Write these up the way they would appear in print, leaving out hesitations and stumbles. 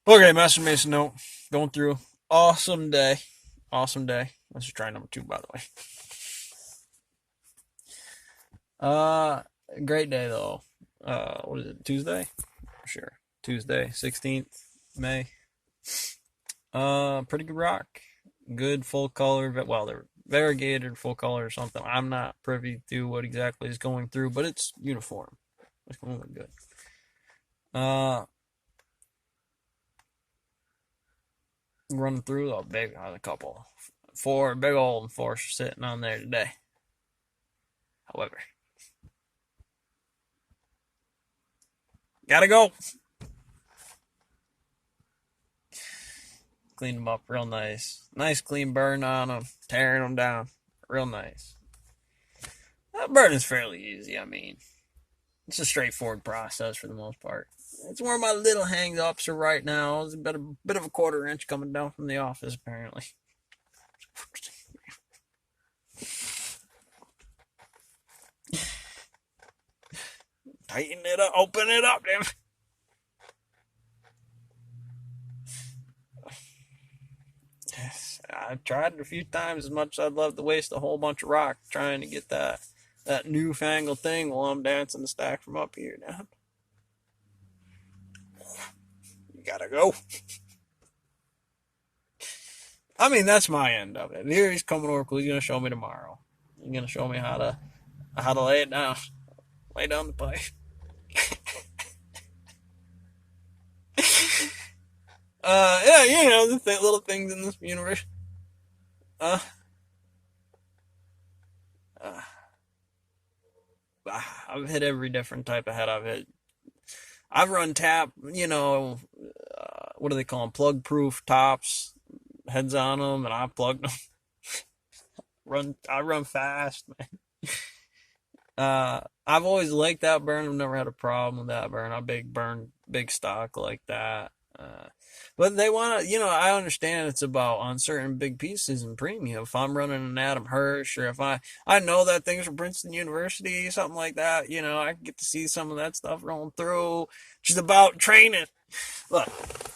Okay, Master Mason note. Going through. Awesome day. Awesome day. Let's just try number two, by the way. Uh, Great day, though. What is it? Tuesday? Sure. Tuesday, 16th May. Pretty good rock. Good full color. Well, they're variegated full color or something. I'm not privy to what exactly is going through, but it's uniform. It's going to look good. Uh, Running through a couple. Four big old force sitting on there today. However, gotta go. Clean them up real nice. Nice clean burn on them. Tearing them down. Real nice. That burn is fairly easy. I mean, it's a straightforward process for the most part. It's where my little hang ups are right now. It's a bit of a quarter inch coming down from the office, apparently. Tighten it up. Open it up, damn. I've tried it a few times as much as I'd love to waste a whole bunch of rock trying to get that newfangled thing while I'm dancing the stack from up here down. You gotta go. I mean, that's my end of it. Here he's coming over because he's gonna show me tomorrow. He's gonna show me how to lay it down, lay down the pipe. Yeah, the little things in this universe. Uh, uh, I've hit every different type of head I've hit. I've run tap, what do they call them? Plug proof tops, heads on them, and I plugged them. I run fast, man. I've always liked that burn. I've never had a problem with that burn. I big stock like that. But they want to, I understand it's about on certain big pieces and premium. If I'm running an Adam Hirsch, or if I know that thing's from Princeton University, something like that, I can get to see some of that stuff rolling through. Just about training. Look,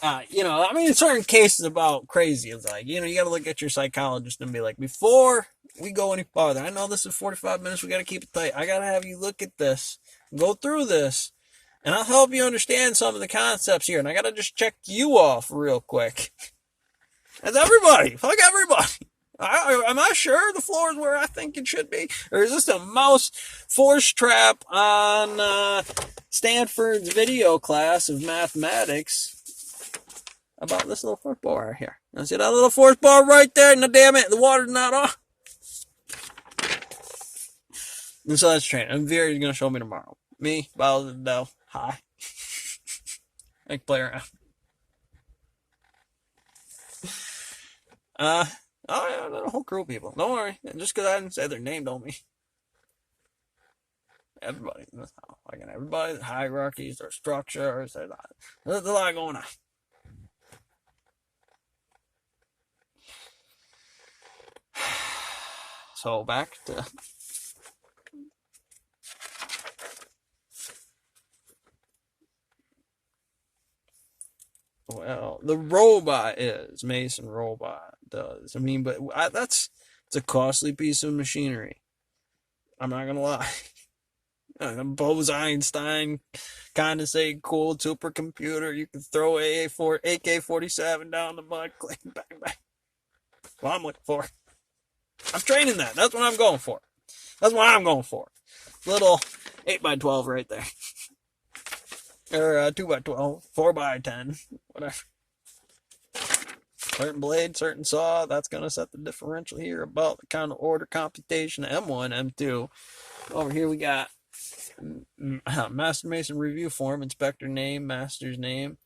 I mean, in certain cases about crazy, it's like, you got to look at your psychologist and be like, before we go any farther, I know this is 45 minutes, we got to keep it tight. I got to have you look at this, go through this, and I'll help you understand some of the concepts here. And I got to just check you off real quick. That's everybody. Fuck everybody. Am I sure the floor is where I think it should be? Or is this a mouse force trap on Stanford's video class of mathematics about this little force bar right here? Now see that little force bar right there? Now damn it, the water's not off. And so that's training. And Veer's going to show me tomorrow. Me, Bowser Dell. Hi. I can play around. Oh yeah, there's a whole crew of people. Don't worry. Just because I didn't say their name don't mean everybody. Like in everybody, hierarchies or structures. There's a lot going on. So back to the robot is Mason robot does. I mean, but it's a costly piece of machinery. I'm not gonna lie. Bose Einstein condensate cooled supercomputer. You can throw AK-47 down the mud, click, bang, bang. Well, I'm looking for. I'm training that. That's what I'm going for. That's what I'm going for. Little 8x12 right there. Or 2x12, 4x10, whatever. Certain blade, certain saw. That's going to set the differential here about the kind of order computation M1, M2. Over here we got Master Mason review form, inspector name, master's name.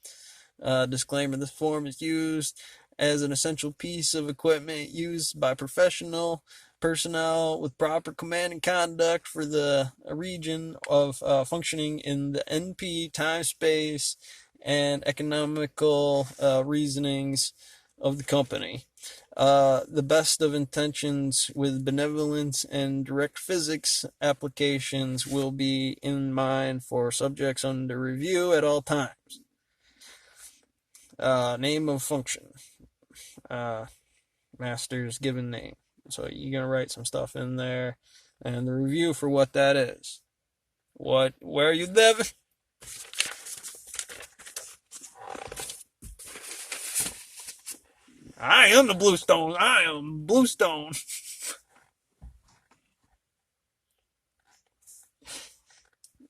Disclaimer: this form is used as an essential piece of equipment used by professional personnel with proper command and conduct for the region of functioning in the NP time, space, and economical reasonings of the company. The best of intentions with benevolence and direct physics applications will be in mind for subjects under review at all times. Name of function. Uh, master's given name. So you're gonna write some stuff in there, and the review for what that is. Where are you living? I am the Bluestone. I am Bluestone.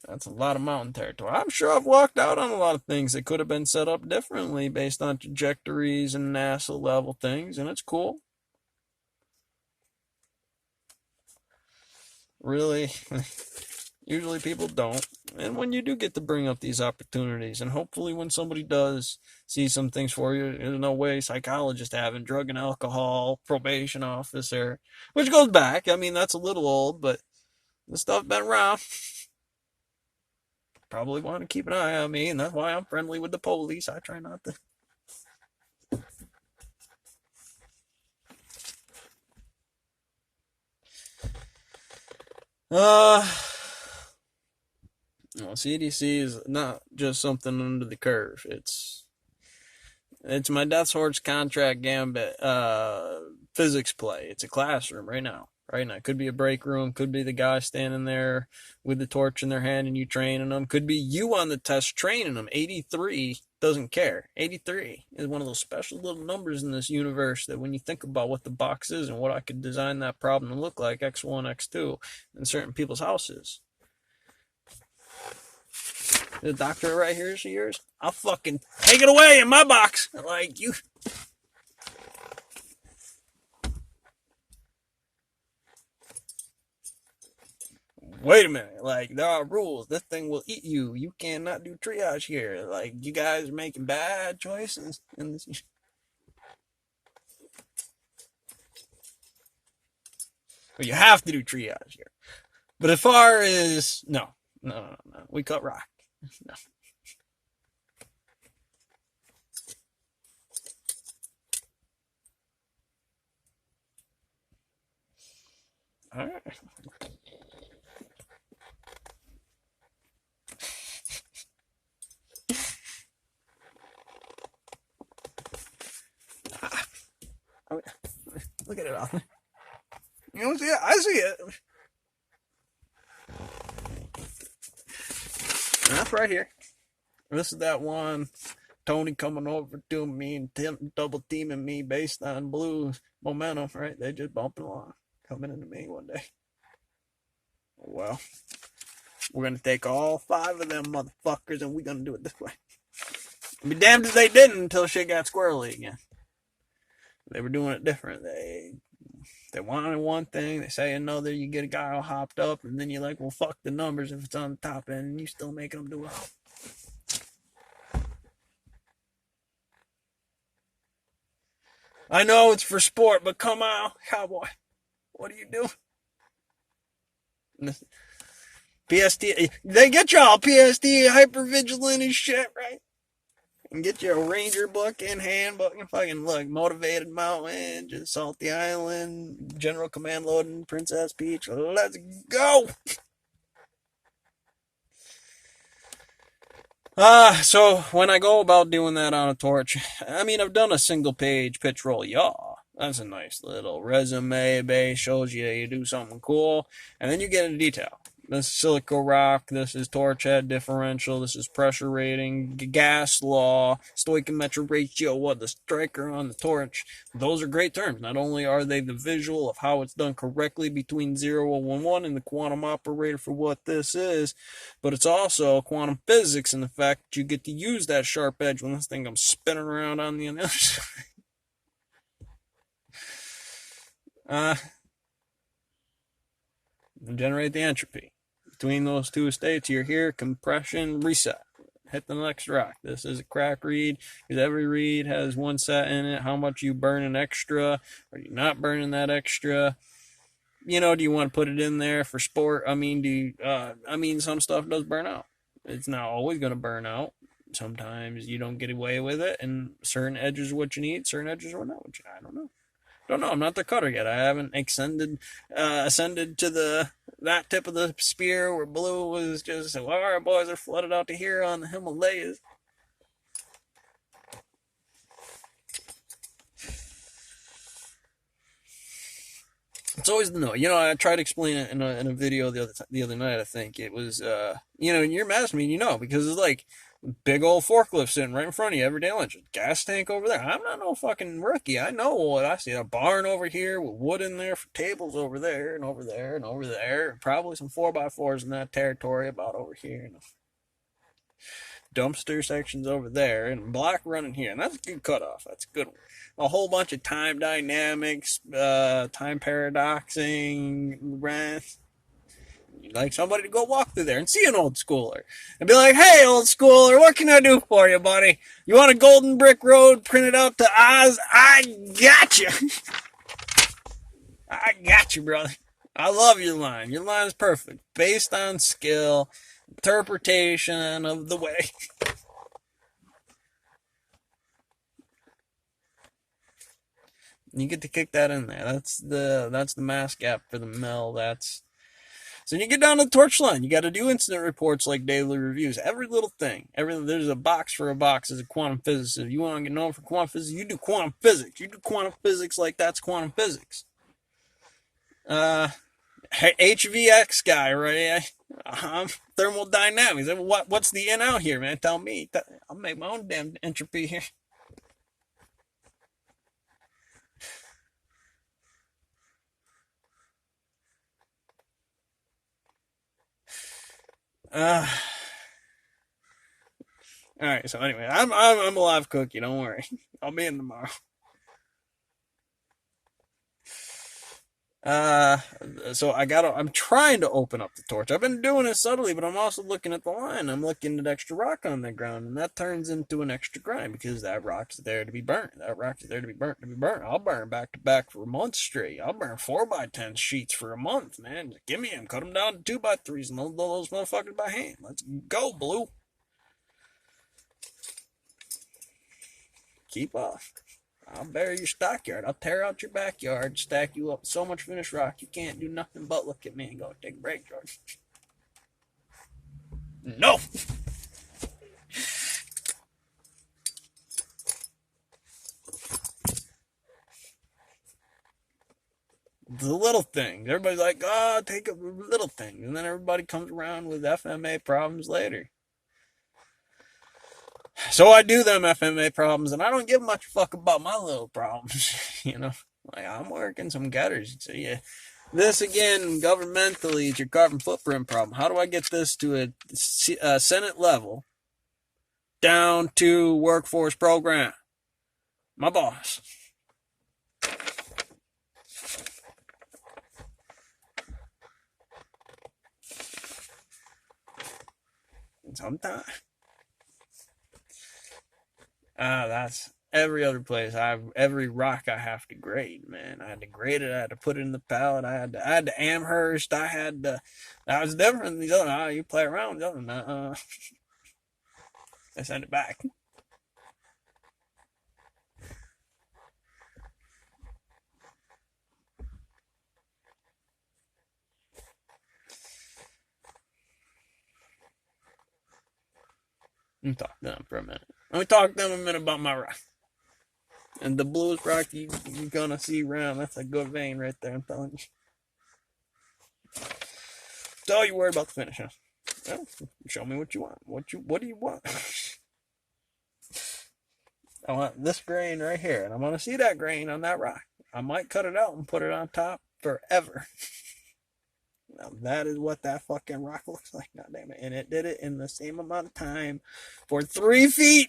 That's a lot of mountain territory. I'm sure I've walked out on a lot of things that could have been set up differently based on trajectories and NASA level things, and it's cool. Really, usually people don't. And when you do get to bring up these opportunities, and hopefully when somebody does see some things for you, there's no way psychologists having drug and alcohol, probation officer, which goes back. I mean, that's a little old, but the stuff been around. Probably want to keep an eye on me, and that's why I'm friendly with the police. I try not to. Well, CDC is not just something under the curve. It's my Death's Horse contract gambit physics play. It's a classroom right now. Right now. Could be a break room. Could be the guy standing there with the torch in their hand and you training them. Could be you on the test training them. 83 doesn't care. 83 is one of those special little numbers in this universe that when you think about what the box is and what I could design that problem to look like, X1, X2, in certain people's houses. The doctor right here is yours. I'll fucking take it away in my box. Like, you. Wait a minute. Like, there are rules. This thing will eat you. You cannot do triage here. Like, you guys are making bad choices in this. But you have to do triage here. But as far as. No. We cut rock. No. All right. Look at it all. You don't see it? I see it. And that's right here. This is that one. Tony coming over to me and Tim double teaming me based on blues momentum, right? They just bumping along, coming into me one day. Well, we're gonna take all 5 of them motherfuckers and we're gonna do it this way. Be damned if they didn't until shit got squirrely again. They were doing it different. They wanted one thing, they say another, you get a guy all hopped up, and then you're like, well, fuck the numbers if it's on the top end, and you still making them do it. I know it's for sport, but come on, cowboy. What are you doing? PST, they get y'all PST hypervigilant and shit, right? And get your ranger book in handbook and fucking look, Motivated Mountain, just Salty Island, General Command Loading, Princess Peach. Let's go! So when I go about doing that on a torch, I mean, I've done a single page pitch roll yaw. That's a nice little resume base, shows you do something cool, and then you get into detail. This is silica rock, this is torch head differential, this is pressure rating, gas law, stoichiometric ratio, what the striker on the torch. Those are great terms. Not only are they the visual of how it's done correctly between 0 and 1 and the quantum operator for what this is, but it's also quantum physics in the fact that you get to use that sharp edge when this thing comes spinning around on the other side. Generate the entropy. Between those two states, you're here, compression, reset. Hit the next rock. This is a crack read, because every read has one set in it. How much you burning extra? Are you not burning that extra? You know, do you want to put it in there for sport? I mean, some stuff does burn out. It's not always going to burn out. Sometimes you don't get away with it, and certain edges are what you need, certain edges are not what you need. I don't know. I'm not the cutter yet. I haven't ascended to that tip of the spear where blue was just, well, our boys are flooded out to here on the Himalayas. It's always the no. You know, I tried to explain it in a video the other night. I think it was you know, and you're mad at me, you know, because it's like big old forklift sitting right in front of you every day lunch. Gas tank over there. I'm not no fucking rookie. I know what I see. A barn over here with wood in there for tables over there and over there and over there. Probably some 4x4s in that territory about over here. And dumpster sections over there and block running here. And that's a good cutoff. That's a good one. A whole bunch of time dynamics, time paradoxing, like somebody to go walk through there and see an old schooler and be like, hey, old schooler, what can I do for you, buddy? You want a golden brick road printed out to Oz? I got you. I got you, brother. I love your line. Your line is perfect. Based on skill, interpretation of the way. You get to kick that in there. That's the mass gap for the mill. So when you get down to the torch line, you got to do incident reports like daily reviews. Every little thing. There's a box for a box as a quantum physicist. If you want to get known for quantum physics, you do quantum physics. You do quantum physics like that's quantum physics. HVX guy, right? Thermodynamics. What's the in out here, man? Tell me. I'll make my own damn entropy here. All right. So anyway, I'm a live cookie. Don't worry. I'll be in tomorrow. So I'm trying to open up the torch. I've been doing it subtly, but I'm also looking at the line. I'm looking at extra rock on the ground, and that turns into an extra grind because that rock's there to be burnt. That rock is there to be burnt. I'll burn back to back for a month straight. I'll burn 4x10 sheets for a month, man. Just give me them. Cut them down to 2x3s and load those motherfuckers by hand. Let's go, Blue. Keep off. I'll bury your stockyard. I'll tear out your backyard, stack you up so much finished rock you can't do nothing but look at me and go, take a break, George. No! The little things. Everybody's like, oh, take a little thing. And then everybody comes around with FMA problems later. So I do them FMA problems, and I don't give much fuck about my little problems. You know, like I'm working some gutters. So yeah, this again, governmentally, is your carbon footprint problem. How do I get this to a Senate level, down to workforce program? My boss. Sometimes. That's every other place. Every rock I have to grade, man. I had to grade it. I had to put it in the pallet. I had to Amherst. That was different than these other. You play around with them. I send it back. Let me talk to them for a minute. Let me talk to them a minute about my rock. And the bluest rock you're gonna see around, that's a good vein right there, I'm telling you. So you worry about the finish, huh? Well, show me what you want. What do you want? I want this grain right here, and I want to see that grain on that rock. I might cut it out and put it on top forever. Now that is what that fucking rock looks like, goddamn it. And it did it in the same amount of time for 3 feet.